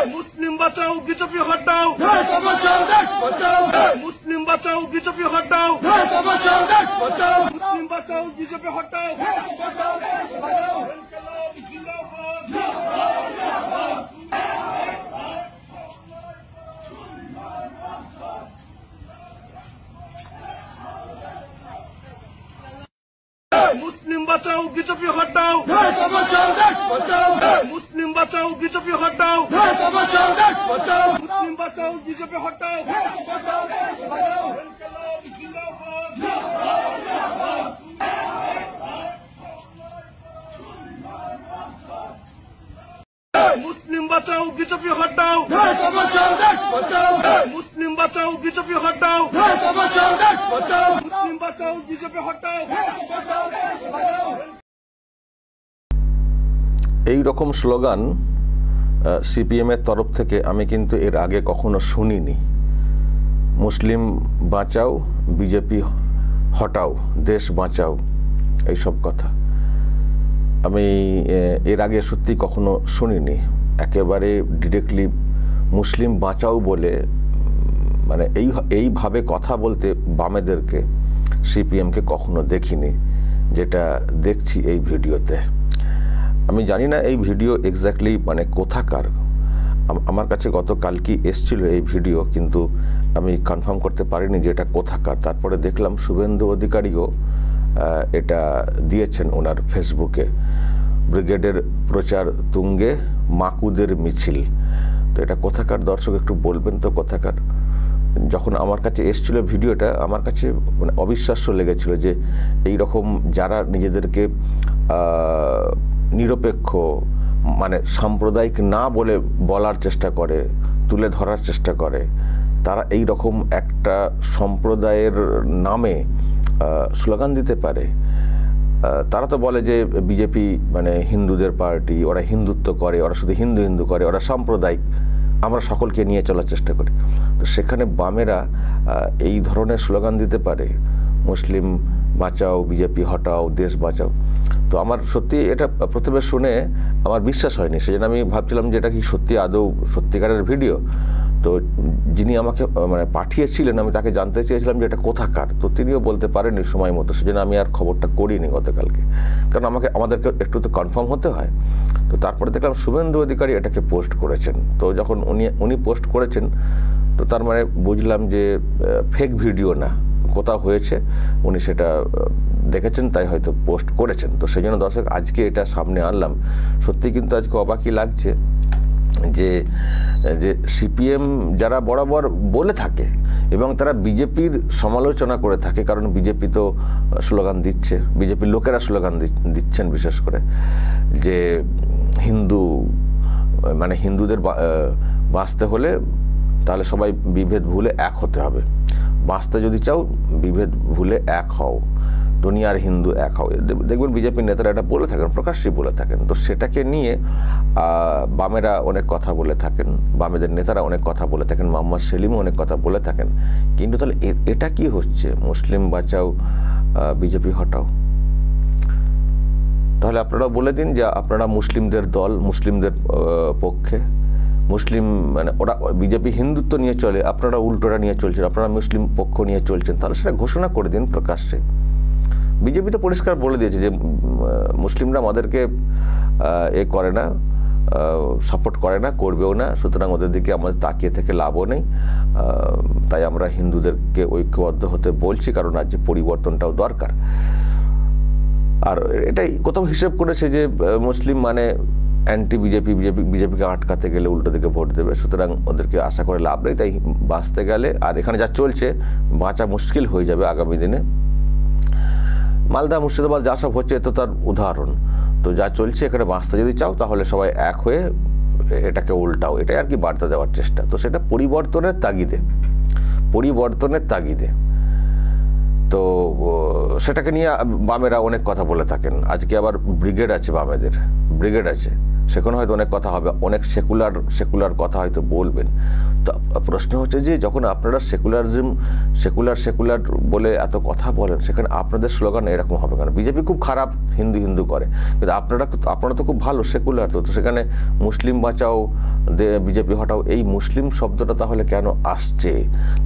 মুসলিম বাঁচাও বিজেপি হটাও, মুসলিম বাঁচাও বিজেপি হটাও, মুসলিম বাঁচাও বিজেপি হটাও। মুসলিম বাঁচাও বিজেপি হটাও, মুসলিম বাঁচাও বিজেপি হটাও, মুসলিম বাঁচাও বিজেপি হটাও। মুসলিম বাঁচাও বিজেপি হটাও, মুসলিম বাঁচাও বিজেপি হটাও, মুসলিম বাঁচাও বিজেপি হটাও। এই রকম স্লোগান সিপিএম এর তরফ থেকে আমি কিন্তু এর আগে কখনো শুনিনি। মুসলিম বাঁচাও, বিজেপি হটাও, দেশ বাঁচাও, এইসব কথা আমি এর আগে সত্যি কখনো শুনিনি। একেবারে ডিরেক্টলি মুসলিম বাঁচাও বলে মানে এইভাবে কথা বলতে বামেদেরকে সিপিএমকে কখনো দেখিনি, যেটা দেখছি এই ভিডিওতে। আমি জানি না এই ভিডিও এক্স্যাক্টলি মানে কোথাকার। আমার কাছে গতকালকে এসছিল এই ভিডিও, কিন্তু আমি কনফার্ম করতে পারিনি যে এটা কোথাকার। তারপরে দেখলাম শুভেন্দু অধিকারীও এটা দিয়েছেন ওনার ফেসবুকে। ব্রিগেডের প্রচার তুঙ্গে মাকুদের মিছিল। তো এটা কোথাকার দর্শক একটু বলবেন তো কোথাকার? যখন আমার কাছে এসছিল ভিডিওটা, আমার কাছে মানে অবিশ্বাস্য লেগেছিল যে এই রকম যারা নিজেদেরকে নিরপেক্ষ মানে সাম্প্রদায়িক না বলে বলার চেষ্টা করে, তুলে ধরার চেষ্টা করে, তারা এই রকম একটা সম্প্রদায়ের নামে স্লোগান দিতে পারে। তারা তো বলে যে বিজেপি মানে হিন্দুদের পার্টি, ওরা হিন্দুত্ব করে, ওরা শুধু হিন্দু হিন্দু করে, ওরা সাম্প্রদায়িক, আমরা সকলকে নিয়ে চলার চেষ্টা করি। তো সেখানে বামেরা এই ধরনের স্লোগান দিতে পারে, মুসলিম বাঁচাও, বিজেপি হটাও, দেশ বাঁচাও। তো আমার সত্যি এটা প্রথমে শুনে আমার বিশ্বাস হয়নি, সেজন্য আমি ভাবছিলাম যে এটা কি সত্যি আদৌ সত্যিকারের ভিডিও। তো যিনি আমাকে মানে পাঠিয়েছিলেন, আমি তাকে জানতে চেয়েছিলাম যে এটা কোথাকার। তো তিনিও বলতে পারেননি সময় মতো, সেজন্য আমি আর খবরটা করিনি গতকালকে, কারণ আমাদেরকে একটু তো কনফার্ম হতে হয়। তো তারপরে দেখলাম শুভেন্দু অধিকারী এটাকে পোস্ট করেছেন। তো যখন উনি পোস্ট করেছেন, তো তার মানে বুঝলাম যে ফেক ভিডিও না, কোথাও হয়েছে, উনি সেটা দেখেছেন, তাই হয়তো পোস্ট করেছেন। তো সেই জন্য দর্শক আজকে এটা সামনে আনলাম। সত্যি কিন্তু আজকে অবাকই লাগছে যে সিপিএম যারা বরাবর বলে থাকে এবং তারা বিজেপির সমালোচনা করে থাকে, কারণ বিজেপি তো স্লোগান দিচ্ছে, বিজেপির লোকেরা স্লোগান দিচ্ছেন বিশেষ করে যে হিন্দু মানে হিন্দুদের বাঁচতে হলে তাহলে সবাই বিভেদ ভুলে এক হতে হবে, বাঁচতে যদি চাও বিভেদ ভুলে এক হও, দুনিয়ার হিন্দু এক হও। দেখবেন বিজেপির নেতারা এটা বলে থাকেন, প্রকাশ্যই বলে থাকেন। তো সেটাকে নিয়ে বামেরা অনেক কথা বলে থাকেন, বামেদের নেতারা অনেক কথা বলে থাকেন, মোহাম্মদ সেলিমও অনেক কথা বলে থাকেন। কিন্তু তাহলে এটা কি হচ্ছে, মুসলিম বাঁচাও বিজেপি হটাও? তাহলে আপনারা বলে দিন যে আপনারা মুসলিমদের দল, মুসলিমদের পক্ষে, মুসলিম মানে ওরা বিজেপি হিন্দুত্ব নিয়ে চলে, আপনারা উল্টোটা নিয়ে চলছেন, আপনারা মুসলিম পক্ষ নিয়ে চলছেন। তাহলে সেটা ঘোষণা করে দিন প্রকাশ্যে। বিজেপি তো পরিষ্কার বলে দিয়েছে যে মুসলিমরা আমাদেরকে এ করে না, সাপোর্ট করে না, করবেও না, সুতরাং ওদের দিকে আমাদের তাকিয়ে থেকে লাভও নেই। তাই আমরা হিন্দুদেরকে ঐক্যবদ্ধ হতে বলছি, কারণ আজ যে পরিবর্তনটাও দরকার। আর এটাই কোথাও হিসেব করেছে যে মুসলিম মানে অ্যান্টি বিজেপি, বিজেপিকে আটকাতে গেলে উল্টো দিকে ভোট দেবে, সুতরাং ওদেরকে আশা করে লাভ নেই। তাই বাঁচতে গেলে, আর এখানে যা চলছে বাঁচা মুশকিল হয়ে যাবে আগামী দিনে। মালদা, মুর্শিদাবাদ যা সব হচ্ছে, তো তার উদাহরণ। তো যা চলছে এখানে বাঁচতে যদি চাও তাহলে সবাই এক হয়ে এটাকে উল্টাও, এটাই আর কি বার্তা দেওয়ার চেষ্টা। তো সেটা পরিবর্তনের তাগিদে, পরিবর্তনের তাগিদে। তো সেটাকে নিয়ে বামেরা অনেক কথা বলে থাকেন। আজকে আবার ব্রিগেড আছে, বামেদের ব্রিগেড আছে, সেখানে হয়তো অনেক কথা হবে, অনেক সেকুলার কথা হয়তো বলবেন। তো প্রশ্ন হচ্ছে যে যখন আপনারা সেকুলার বলে এত কথা বলেন, সেখানে আপনাদের স্লোগান এরকম হবে কেন? বিজেপি খুব খারাপ, হিন্দু হিন্দু করে, কিন্তু আপনারা তো খুব ভালো সেকুলার, তো সেখানে মুসলিম বাঁচাও বিজেপি হটাও, এই মুসলিম শব্দটা তাহলে কেন আসছে?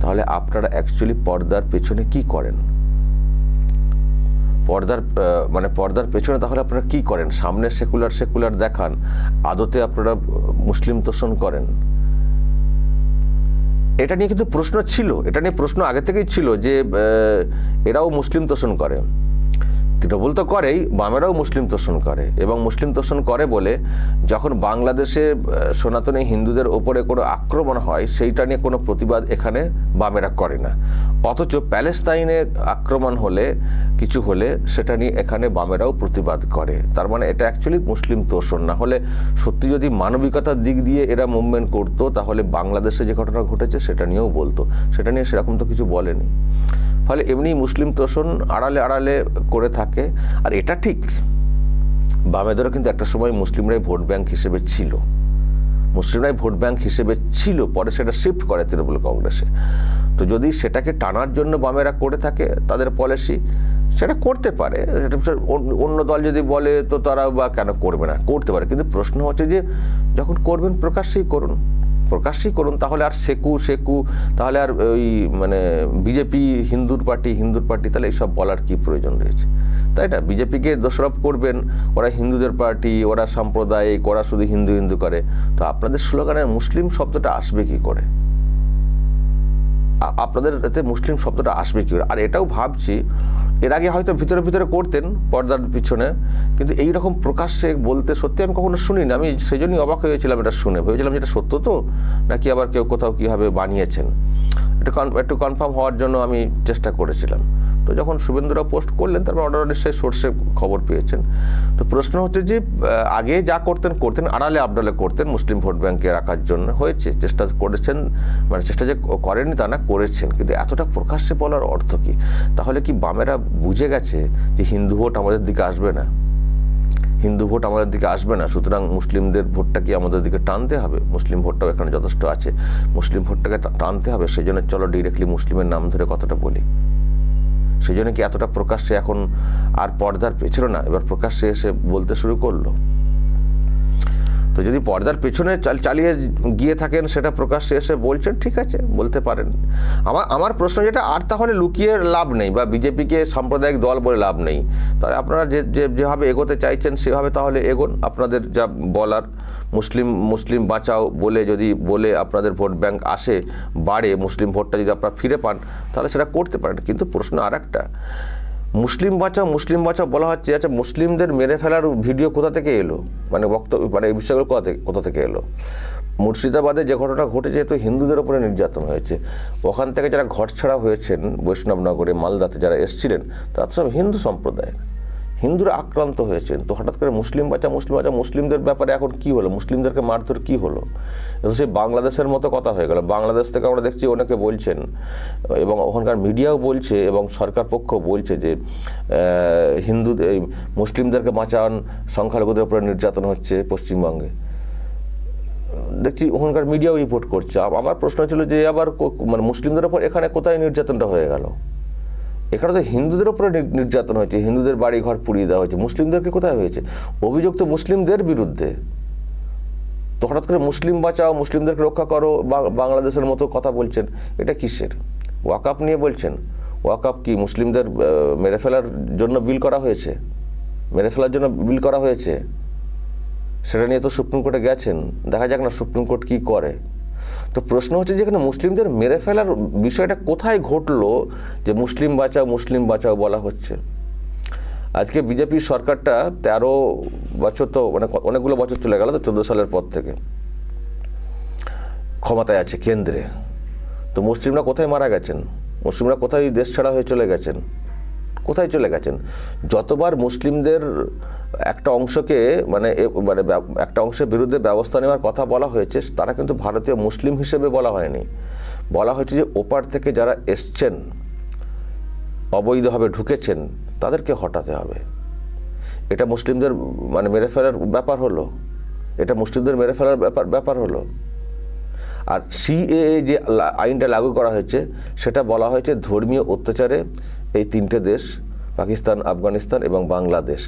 তাহলে আপনারা অ্যাকচুয়ালি পর্দার পেছনে কি করেন? পর্দার পেছনে তাহলে আপনারা কি করেন? সামনে সেকুলার দেখান, আদতে আপনারা মুসলিম তোষণ করেন। এটা নিয়ে কিন্তু প্রশ্ন ছিল, এটা নিয়ে প্রশ্ন আগে থেকেই ছিল যে এরাও মুসলিম তোষণ করে। তৃণমূল তো করেই, বামেরাও মুসলিম তোষণ করে, এবং মুসলিম তোষণ করে বলে যখন বাংলাদেশে সনাতনী হিন্দুদের ওপরে কোনো আক্রমণ হয় সেইটা নিয়ে কোনো প্রতিবাদ এখানে বামেরা করে না। অথচ প্যালেস্তাইনে আক্রমণ হলে কিছু হলে সেটা নিয়ে এখানে বামেরাও প্রতিবাদ করে। তার মানে এটা অ্যাকচুয়ালি মুসলিম তোষণ। না হলে সত্যি যদি মানবিকতার দিক দিয়ে এরা মুভমেন্ট করতো তাহলে বাংলাদেশে যে ঘটনা ঘটেছে সেটা নিয়েও বলতো, সেটা নিয়ে সেরকম তো কিছু বলেনি। ফলে এমনি মুসলিম তোষণ আড়ালে করে থাকে। আর এটা ঠিক, বামেদেরও কিন্তু একটা সময় মুসলিমরাই ভোট ব্যাংক হিসেবে ছিল, পরে সেটা শিফট করে তৃণমূল কংগ্রেসে। তো যদি সেটাকে টানার জন্য বামেরা করে থাকে তাদের পলিসি, সেটা করতে পারে। অন্য দল যদি বলে তো তারা বা কেন করবে না, করতে পারে। কিন্তু প্রশ্ন হচ্ছে যে যখন করবেন প্রকাশ্যেই করুন, তাহলে আর সেকু তাহলে আর ওই মানে বিজেপি হিন্দুর পার্টি তাহলে এইসব বলার কি প্রয়োজন রয়েছে? তাই না? বিজেপিকে দোষারোপ করবেন, ওরা হিন্দুদের পার্টি, ওরা সাম্প্রদায়িক, ওরা শুধু হিন্দু করে। তো আপনাদের স্লোগানে মুসলিম শব্দটা আসবে কি করে? আপনাদের এতে মুসলিম শব্দটা আসবে কি করে? আর এটাও ভাবছি, এর আগে হয়তো ভিতরে করতেন পর্দার পিছনে, কিন্তু এইরকম প্রকাশ্যে বলতে সত্যি আমি কখনো শুনিনি। আমি সেই জন্যই অবাক হয়েছিলাম এটা শুনে, ভেবেছিলাম যেটা সত্য তো, নাকি আবার কেউ কোথাও কীভাবে বানিয়েছেন। একটু কনফার্ম হওয়ার জন্য আমি চেষ্টা করেছিলাম। তো যখন শুভেন্দুরা পোস্ট করলেন, তারপর অর্ডার নিশ্চয়ই সোর্সে খবর পেয়েছেন। তো প্রশ্ন হচ্ছে যে আগে যা করতেন আড়ালে করতেন মুসলিম ভোট ব্যাংকে রাখার জন্য, হয়েছে, চেষ্টা করেছেন, মানে চেষ্টা যে করেননি তা না, করেছেন, কিন্তু এতটা প্রকাশ্যে বলার অর্থ কি? তাহলে কি বামেরা বুঝে গেছে যে হিন্দু ভোট আমাদের দিকে আসবে না, সুতরাং মুসলিমদের ভোটটা কি আমাদের দিকে টানতে হবে? মুসলিম ভোটটাও এখানে যথেষ্ট আছে, মুসলিম ভোটটাকে টানতে হবে, সেই জন্য চলো ডিরেক্টলি মুসলিমের নাম ধরে কথাটা বলি। সেই জন্য কি এতটা প্রকাশ্যে এখন আর পর্দার পেছনে না, এবার প্রকাশ্যে এসে বলতে শুরু করলো? তো যদি পর্দার পেছনে চালিয়ে গিয়ে থাকেন, সেটা প্রকাশ্যে এসে বলছেন, ঠিক আছে, বলতে পারেন। আমার প্রশ্ন যেটা, আর তাহলে লুকিয়ে লাভ নেই, বা বিজেপিকে সাম্প্রদায়িক দল বলে লাভ নেই। তাহলে আপনারা যেভাবে এগোতে চাইছেন সেভাবে তাহলে এগোন। আপনাদের যা বলার, মুসলিম বাঁচাও বলে আপনাদের ভোট ব্যাংক বাড়ে, মুসলিম ভোটটা যদি আপনারা ফিরে পান, তাহলে সেটা করতে পারেন। কিন্তু প্রশ্ন আর একটা, মুসলিম বাঁচাও বলা হচ্ছে, আচ্ছা মুসলিমদের মেরে ফেলার ভিডিও কোথা থেকে এলো? মানে বক্তব্য, মানে এই বিষয়গুলো কোথা থেকে এলো? মুর্শিদাবাদে যে ঘটনা ঘটেছে, তো হিন্দুদের উপরে নির্যাতন হয়েছে। ওখান থেকে যারা ঘরছাড়া হয়েছেন বৈষ্ণবনগরে, মালদাতে যারা এসেছিলেন, তারা তো সব হিন্দু সম্প্রদায়ের, হিন্দুরা আক্রান্ত হয়েছেন। তো হঠাৎ করে মুসলিম বাঁচাও মুসলিমদের ব্যাপারে এখন কি হলো? মুসলিমদেরকে মারধর কি হলো? তো সেই বাংলাদেশের মতো কথা হয়ে গেল। বাংলাদেশ থেকে আমরা দেখছি অনেকে বলছেন, এবং ওখানকার মিডিয়াও বলছে, এবং সরকার পক্ষ বলছে যে মুসলিমদেরকে বাঁচান, সংখ্যালঘুদের উপরে নির্যাতন হচ্ছে পশ্চিমবঙ্গে। দেখছি ওখানকার মিডিয়াও রিপোর্ট করছে। আমার প্রশ্ন ছিল যে আবার মানে মুসলিমদের উপর এখানে কোথায় নির্যাতনটা হয়ে গেল? এখানে তো হিন্দুদের উপরে নির্যাতন হয়েছে, হিন্দুদের বাড়ি ঘর পুড়িয়ে দেওয়া হয়েছে, মুসলিমদেরকে কোথায় হয়েছে? অভিযোগ তো মুসলিমদের বিরুদ্ধে। তো হঠাৎ করে মুসলিম বাঁচাও, মুসলিমদেরকে রক্ষা করো, বাংলাদেশের মতো কথা বলছেন, এটা কিসের? ওয়াকআপ নিয়ে বলছেন। ওয়াকআপ কি মুসলিমদের মেরে ফেলার জন্য বিল করা হয়েছে? সেটা নিয়ে তো সুপ্রিম কোর্টে গেছেন, দেখা যাক না সুপ্রিম কোর্ট কি করে। তো প্রশ্ন হচ্ছে যেখানে মুসলিমদের মেরে ফেলার বিষয়টা কোথায় ঘটলো যে মুসলিম বাঁচাও বলা হচ্ছে? আজকে বিজেপি সরকারটা 13 বছর, তো মানে অনেকগুলো বছর চলে গেল, তো 14 সালের পর থেকে ক্ষমতায় আছে কেন্দ্রে। তো মুসলিমরা কোথায় মারা গেছেন? মুসলিমরা কোথায় দেশ ছাড়া হয়ে চলে গেছেন? যতবার মুসলিমদের একটা অংশকে মানে একটা অংশের বিরুদ্ধে ব্যবস্থা নেওয়ার কথা বলা হয়েছে, তারা কিন্তু ভারতীয় মুসলিম হিসেবে বলা হয়নি, বলা হয়েছে যে ওপার থেকে যারা এসছেন, অবৈধভাবে ঢুকেছেন, তাদেরকে হটাতে হবে। এটা মুসলিমদের মানে মেরে ফেলার ব্যাপার হলো? এটা মুসলিমদের মেরে ফেলার ব্যাপার হলো। আর সিএএ যে আইনটা লাগু করা হয়েছে সেটা বলা হয়েছে ধর্মীয় অত্যাচারে এই তিনটে দেশ, পাকিস্তান, আফগানিস্তান এবং বাংলাদেশ,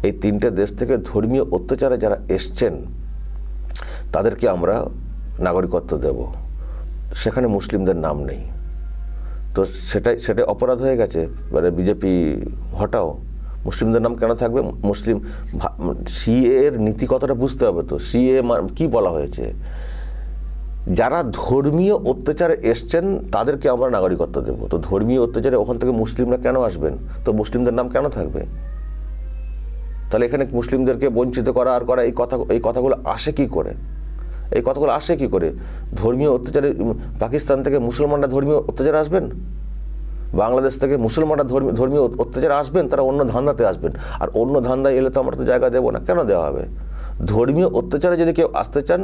এই তিনটে দেশ থেকে ধর্মীয় অত্যাচারে যারা এসছেন তাদেরকে আমরা নাগরিকত্ব দেব। সেখানে মুসলিমদের নাম নেই, তো সেটাই অপরাধ হয়ে গেছে। মানে বিজেপি হটাও, মুসলিমদের নাম কেন থাকবে? মুসলিম সিএ এর নীতি কতটা বুঝতে হবে। তো সিএ কি বলা হয়েছে, যারা ধর্মীয় অত্যাচারে এসছেন তাদেরকে আমরা নাগরিকত্ব দেব। তো ধর্মীয় অত্যাচারে ওখান থেকে মুসলিমরা কেন আসবেন? তো মুসলিমদের নাম কেন থাকবে? তাহলে এখানে মুসলিমদেরকে বঞ্চিত করা আর করা, এই কথাগুলো আসে কি করে? এই কথাগুলো আসে কি করে? ধর্মীয় অত্যাচারে পাকিস্তান থেকে মুসলমানরা ধর্মীয় অত্যাচারে আসবেন, বাংলাদেশ থেকে মুসলমানরা ধর্মীয় অত্যাচারে আসবেন, তারা অন্য ধান্দাতে আসবেন। আর অন্য ধান্দায় এলে তো আমরা তো জায়গা দেবো না। কেন দেওয়া হবে? ধর্মীয় অত্যাচারে যদি কেউ আসতে চান,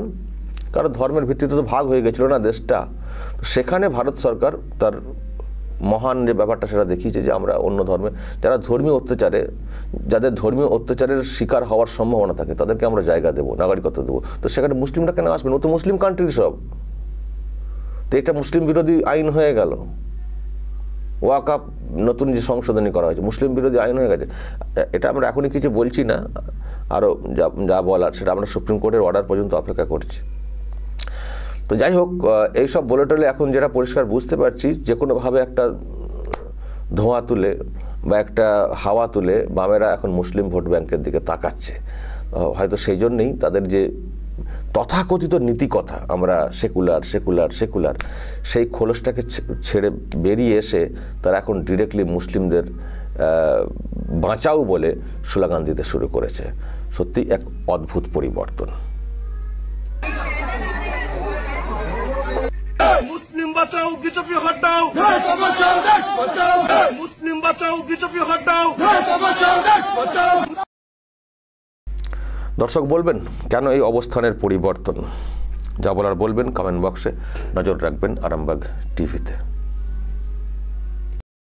কারণ ধর্মের ভিত্তিতে তো ভাগ হয়ে গেছিল না দেশটা, সেখানে ভারত সরকার তার মহান যে ব্যাপারটা সেটা দেখিয়েছে যে আমরা অন্য ধর্মে যারা যাদের ধর্মীয় অত্যাচারের শিকার হওয়ার সম্ভাবনা থাকে তাদেরকে আমরা জায়গা দেবো, নাগরিকত্ব দেবো। তো সেখানে মুসলিমরা কেন আসবেন? ও তো মুসলিম কান্ট্রি সব। তো এটা মুসলিম বিরোধী আইন হয়ে গেল। ওয়াকফ নতুন যে সংশোধনী করা হয়েছে মুসলিম বিরোধী আইন হয়ে গেছে। এটা আমরা এখনই কিছু বলছি না, আরও যা বলার সেটা আমরা সুপ্রিম কোর্টের অর্ডার পর্যন্ত অপেক্ষা করছি। তো যাই হোক, এইসব বলে টলে এখন যেটা পরিষ্কার বুঝতে পারছি, যে কোনোভাবে একটা ধোঁয়া তুলে বা একটা হাওয়া তুলে বামেরা এখন মুসলিম ভোট ব্যাংকের দিকে তাকাচ্ছে। হয়তো সেই জন্যেই তাদের যে তথাকথিত নীতি কথা, আমরা সেকুলার, সেই খোলসটাকে ছেড়ে বেরিয়ে এসে তারা এখন ডিরেক্টলি মুসলিমদের বাঁচাও বলে স্লোগান দিতে শুরু করেছে। সত্যি এক অদ্ভুত পরিবর্তন। মুসলিম বাঁচাও, বিজেপি হটাও। মুসলিম বাঁচাও, বিজেপি হটাও। দর্শক বলবেন কেন এই অবস্থানের পরিবর্তন? যা বলার বলবেন কমেন্ট বক্সে। নজর রাখবেন আরামবাগ টিভিতে।